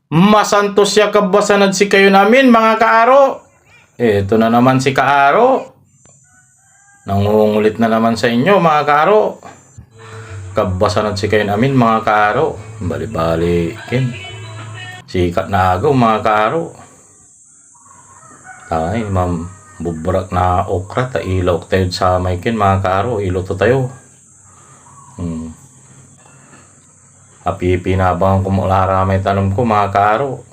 Masantos siya kabasanad si kayo namin mga kaaro. Ito na naman si kaaro. Nangungulit na naman sa inyo mga kaaro. Kabasanad si kayo namin mga kaaro. Bali-balikin. Sikat na agaw mga kaaro. Ay ma'am. Bubrak na okra. Ta ilaw tayo sa maykin mga kaaro. Ilaw to tayo. Api pinabang ko mulara may tanong ko mga kaaro.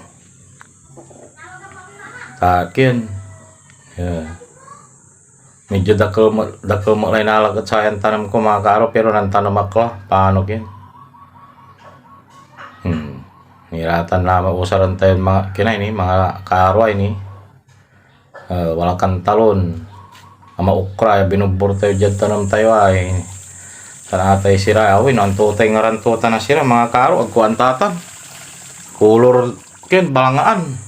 Takin. Yeah. Medyo dako mo lang nalagat sa yan tanong ko mga kaaro pero nang tanong akla. Paano kin? Niratan lama usaran tayo mga kinay ni mga kaaro ay ni. Walang kantalon. Ama ukra binubur tayo dyan tanong tayo ay. Atay sira awin ang tutay ngaran tuta na sira mga karo agkuan tatan kulor ken balangaan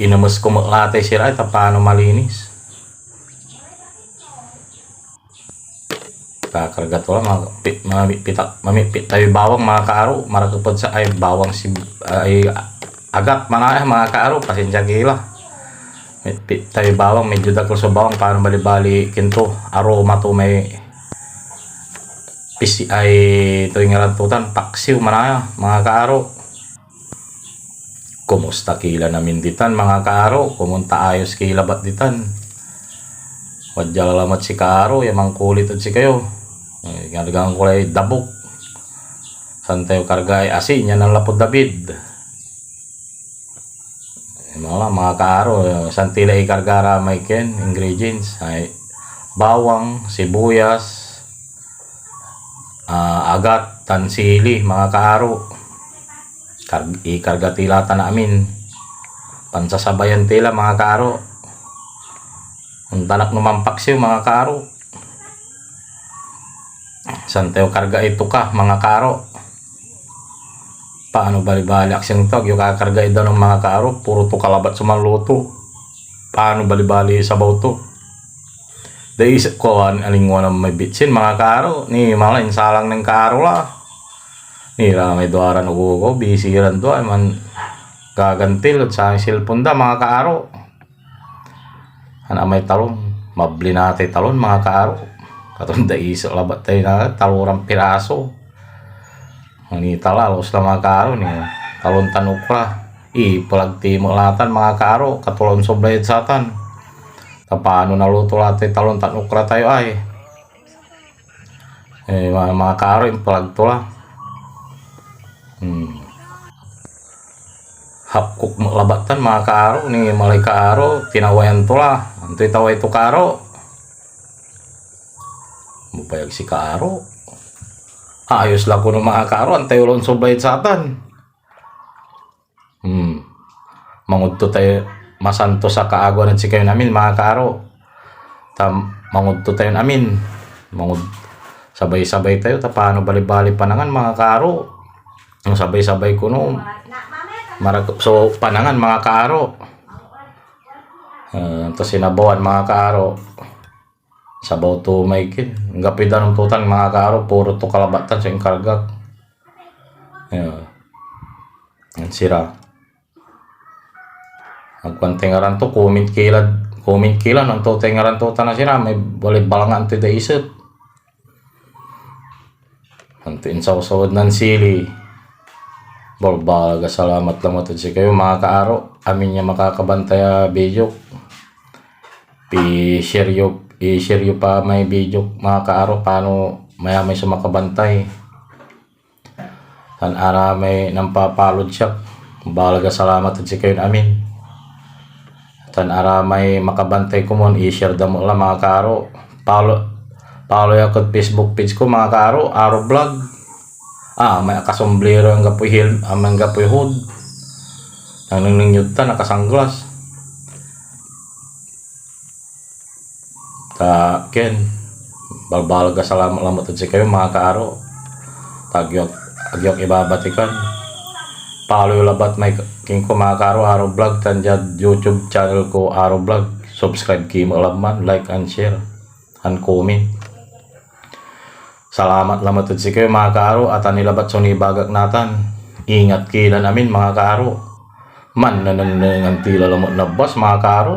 inamus ko maklatay sira ita paano malinis kakargat wala mamipit tayo bawang mga karo marakapad sa ay bawang si ay agat manay mga karo pasensya gila tayo bawang medyo dakol sa bawang paano bali-bali kinto aroma to may pisi ay ito yung rantutan paksiw manaya mga kaaro. Kumusta kila namin ditan mga kaaro, kumunta ayos kila bat ditan wadya lalamat si kaaro yamang kulit at si kayo ngadagang kulay dabok san tayo karga ay asin yan ang lapod David mga kaaro santila ikargara may ken ingredients ay bawang, sibuyas, agat, tansili mga kaaro ikarga tilata namin pansasabayan tila mga kaaro ang tanak numampaksiw mga kaaro santayo karga ito ka mga kaaro. Paano bali-bali aksyon to yung kakarga daw ng mga kaaro puro to kalabat sa maluto paano bali-bali sabaw to dahil isip ko alingwa na may bitsin mga kaaro ni mala insalang ng kaaro la ni ramay duaran ugo bisiran to ay man gagantil sa cellphone da mga kaaro ana may talon mabli natin talon mga kaaro katong da isip labat tayo na talurang piraso ni talalos lang mga kaaro ni talon tanukra ipalagti mo latan mga kaaro katulon soblayad satan paano naluto lahat talon tanukra tayo ay mga kaaro impalag to lang hapkuk labatan mga kaaro ni malay kaaro tinawayan to lah antoy taway to kaaro mupayag si kaaro ayos lang ko ng mga kaaro antay ulon soblayad satan mangudto tayo masanto sa kaagwanan si kayo namin mga kaaro mangudto tayo namin sabay-sabay tayo paano bali-bali panangan mga kaaro ang sabay-sabay ko no so panangan mga kaaro to sinabawan mga kaaro sabaw to may kin gapidan ng tutan mga kaaro puro to kalabatan sa kargag ang sira ang kwantingaran to comment kila ng to tingaran tutan na sira may balik balangan to da isip anto insawsawad ng sili balbaga salamat lang matod si kayo mga kaaro amin niya makakabantay video i-share yung pa may video mga kaaro paano may sumakabantay san ara may nampapalod siya balaga salamat at si kayo amin san ara may makabantay ko mon i-share damo lang mga kaaro follow ako Facebook page ko mga kaaro Aro Vlog may kasomblero ang gapoy hood ang nangyutan nakasanglas ken balbalaga salamat sa kayo mga kaaro agyok ibabatikan follow labat may king ko mga kaaro Aro Vlog tanjad YouTube channel ko Aro Vlog subscribe kimo laman like and share and comment Salamat lamatid si kayo mga kaaro at nilabat so ni bagak natan. Ingat kila namin mga kaaro. Man nananang tila lamot na bas mga kaaro.